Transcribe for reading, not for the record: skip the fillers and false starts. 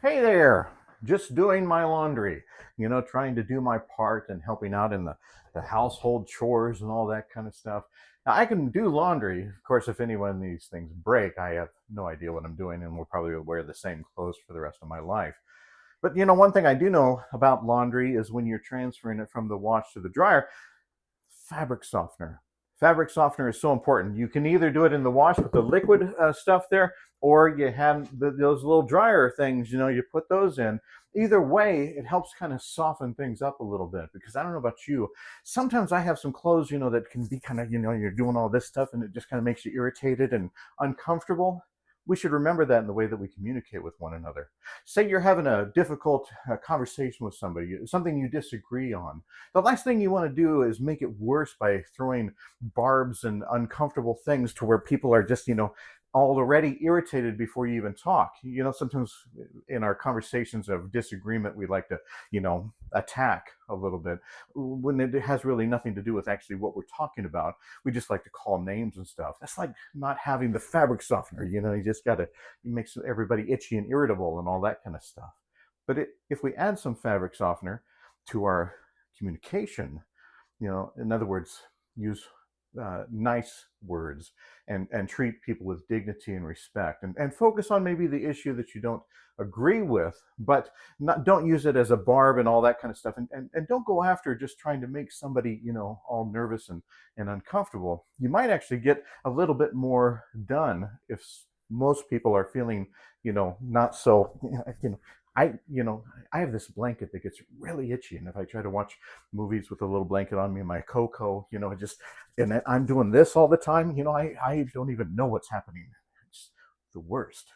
Hey there, just doing my laundry, trying to do my part and helping out in the household chores and all that kind of stuff. Now, I can do laundry. Of course, if any one of these things break, I have no idea what I'm doing and will probably wear the same clothes for the rest of my life. But, one thing I do know about laundry is when you're transferring it from the wash to the dryer, fabric softener. Fabric softener is so important. You can either do it in the wash with the liquid stuff there, or you have those little dryer things, you put those in. Either way, it helps kind of soften things up a little bit because I don't know about you. Sometimes I have some clothes, that can be kind of, you're doing all this stuff and it just kind of makes you irritated and uncomfortable. We should remember that in the way that we communicate with one another. Say you're having a difficult conversation with somebody, something you disagree on. The last thing you want to do is make it worse by throwing barbs and uncomfortable things to where people are just, already irritated before you even talk. Sometimes in our conversations of disagreement, we like to, attack a little bit when it has really nothing to do with actually what we're talking about. We just like to call names and stuff. That's like not having the fabric softener. You just got to, it makes everybody itchy and irritable and all that kind of stuff. But if we add some fabric softener to our communication, in other words, use nice words and treat people with dignity and respect and focus on maybe the issue that you don't agree with, but don't use it as a barb and all that kind of stuff. And don't go after just trying to make somebody, all nervous and uncomfortable. You might actually get a little bit more done if most people are feeling, not so, I have this blanket that gets really itchy, and if I try to watch movies with a little blanket on me, my cocoa, it just, and I'm doing this all the time, I don't even know what's happening. It's the worst.